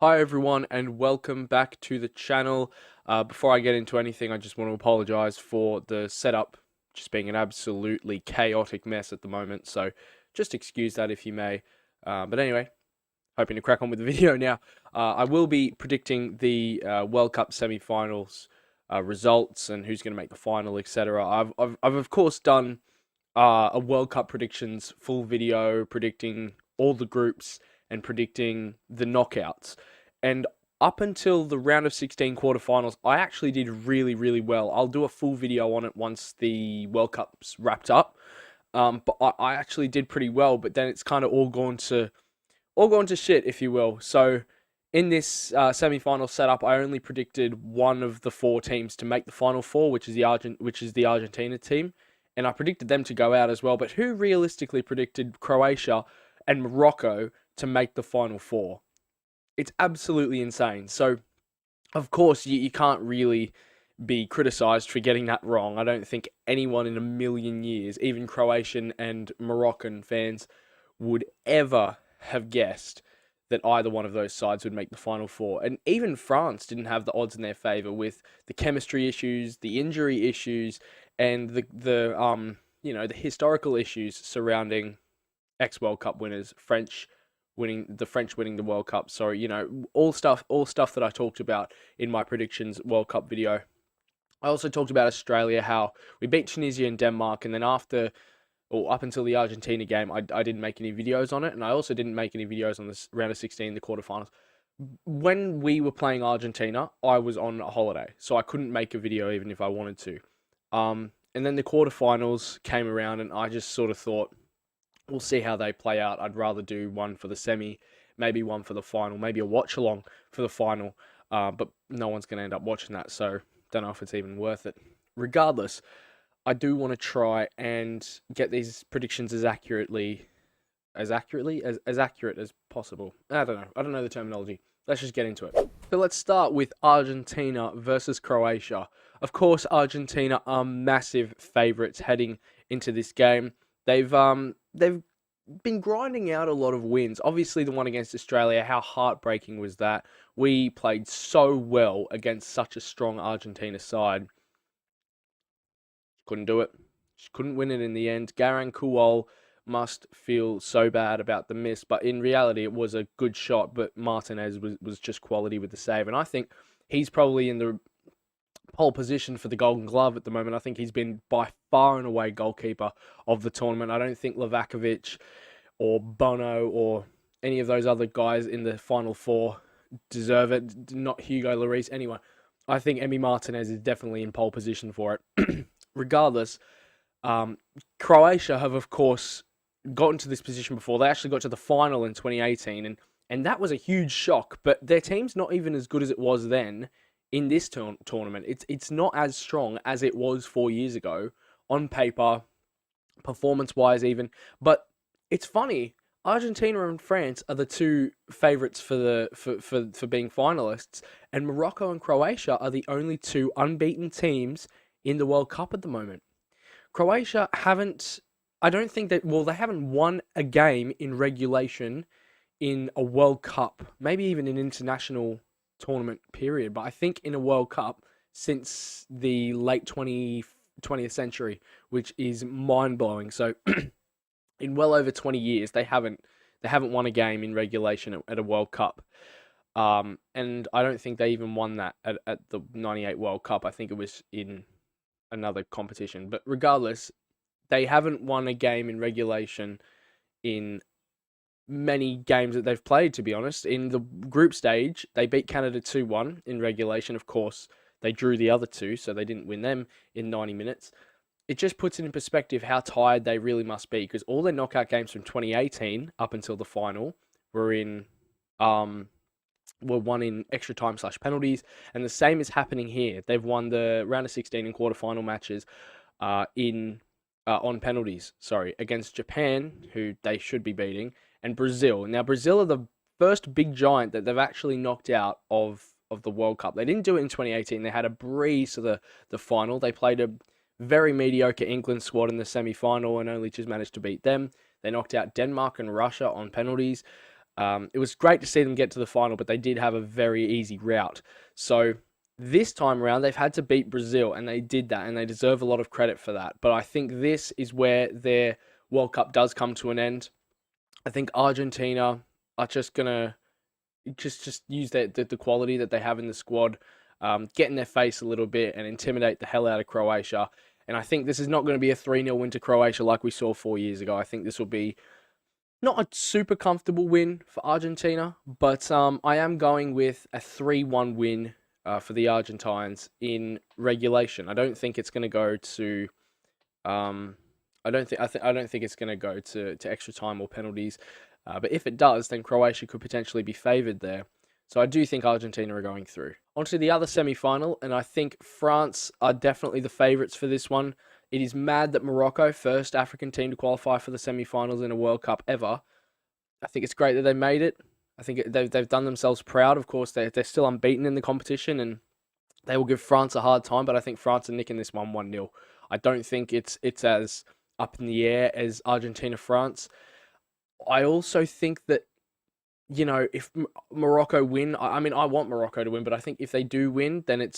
Hi everyone and welcome back to the channel. Before I get into anything, I just want to apologize for the setup just being an absolutely chaotic mess at the moment, so just excuse that if you may. But anyway, hoping to crack on with the video now. I will be predicting the World Cup semi-finals results and who's going to make the final, etc. I've of course done a World Cup predictions full video predicting all the groups and predicting the knockouts. And up until the round of 16 quarterfinals, I actually did really, really well. I'll do a full video on it once the World Cup's wrapped up. But I actually did pretty well, but then it's kind of all gone to shit, if you will. So in this semi-final setup, I only predicted one of the four teams to make the final four, which is the Argentina team, and I predicted them to go out as well. But who realistically predicted Croatia and Morocco to make the final four? It's absolutely insane. So of course you can't really be criticized for getting that wrong. I don't think anyone in a million years, even Croatian and Moroccan fans, would ever have guessed that either one of those sides would make the final four. And even France didn't have the odds in their favor with the chemistry issues, the injury issues, and the historical issues surrounding ex World Cup winners, French winning the World Cup. Sorry, all stuff that I talked about in my predictions World Cup video. I also talked about Australia, how we beat Tunisia and Denmark, and then up until the Argentina game, I didn't make any videos on it, and I also didn't make any videos on this round of 16, the quarterfinals. When we were playing Argentina, I was on a holiday, so I couldn't make a video even if I wanted to. And then the quarterfinals came around, and I just sort of thought, we'll see how they play out. I'd rather do one for the semi, maybe one for the final, maybe a watch along for the final. But no one's going to end up watching that, so don't know if it's even worth it. Regardless, I do want to try and get these predictions as accurate as possible. I don't know. I don't know the terminology. Let's just get into it. So let's start with Argentina versus Croatia. Of course, Argentina are massive favourites heading into this game. They've been grinding out a lot of wins. Obviously, the one against Australia, how heartbreaking was that? We played so well against such a strong Argentina side. Couldn't do it. Just couldn't win it in the end. Garang Kuol must feel so bad about the miss, but in reality, it was a good shot. But Martinez was just quality with the save, and I think he's probably in the pole position for the Golden Glove at the moment. I think he's been by far and away goalkeeper of the tournament. I don't think Livakovic or Bono or any of those other guys in the final four deserve it. Not Hugo Lloris, anyone. I think Emi Martinez is definitely in pole position for it. Regardless, Croatia have, of course, gotten to this position before. They actually got to the final in 2018, and that was a huge shock. But their team's not even as good as it was then in this tournament. It's not as strong as it was 4 years ago on paper, performance wise even. But it's funny. Argentina and France are the two favourites for being finalists, and Morocco and Croatia are the only two unbeaten teams in the World Cup at the moment. Croatia haven't. I don't think that. Well, they haven't won a game in regulation in a World Cup, maybe even an international tournament period. But I think in a World Cup since the late 20th century, which is mind blowing. So in well over 20 years, they haven't won a game in regulation at a World Cup. And I don't think they even won that at the '98 World Cup. I think it was in another competition. But regardless, they haven't won a game in regulation in many games that they've played, to be honest. In the group stage, they beat Canada 2-1 in regulation. Of course, they drew the other two, so they didn't win them in 90 minutes. It just puts it in perspective how tired they really must be, because all their knockout games from 2018 up until the final were in were won in extra time slash penalties, and the same is happening here. They've won the round of 16 and quarterfinal matches in on penalties. Sorry, against Japan, who they should be beating, and Brazil. Now Brazil are the first big giant that they've actually knocked out of the World Cup. They didn't do it in 2018. They had a breeze to the final. They played a very mediocre England squad in the semi final and only just managed to beat them. They knocked out Denmark and Russia on penalties. It was great to see them get to the final, but they did have a very easy route. So this time around, they've had to beat Brazil, and they did that, and they deserve a lot of credit for that. But I think this is where their World Cup does come to an end. I think Argentina are just gonna just use the quality that they have in the squad, get in their face a little bit and intimidate the hell out of Croatia. And I think this is not going to be a 3-0 win to Croatia like we saw 4 years ago. I think this will be not a super comfortable win for Argentina, but I am going with a 3-1 win for the Argentines in regulation. I don't think it's going to go to. I don't think it's going to go to extra time or penalties. But if it does, then Croatia could potentially be favoured there. So I do think Argentina are going through. On to the other semi-final, and I think France are definitely the favourites for this one. It is mad that Morocco, first African team to qualify for the semi-finals in a World Cup ever. I think it's great that they made it. I think they've done themselves proud. Of course, they're still unbeaten in the competition, and they will give France a hard time, but I think France are nicking this one 1-0. I don't think it's as up in the air as Argentina-France. I also think that, if Morocco win, I mean, I want Morocco to win, but I think if they do win, then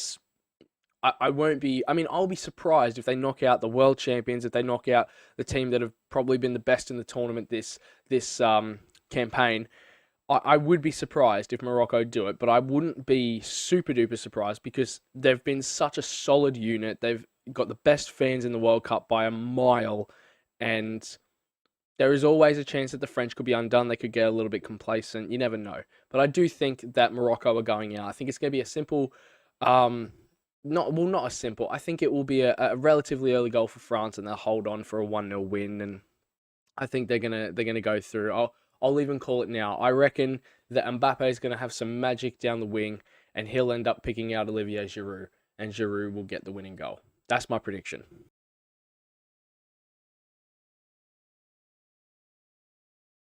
I won't be, I mean, I'll be surprised if they knock out the world champions, if they knock out the team that have probably been the best in the tournament this campaign. I would be surprised if Morocco do it, but I wouldn't be super duper surprised because they've been such a solid unit. They've got the best fans in the World Cup by a mile, and there is always a chance that the French could be undone. They could get a little bit complacent. You never know. But I do think that Morocco are going out. I think it's going to be a simple, not a simple. I think it will be a relatively early goal for France, and they'll hold on for a 1-0 win. And I think they're gonna go through. I'll even call it now. I reckon that Mbappe is gonna have some magic down the wing, and he'll end up picking out Olivier Giroud, and Giroud will get the winning goal. That's my prediction.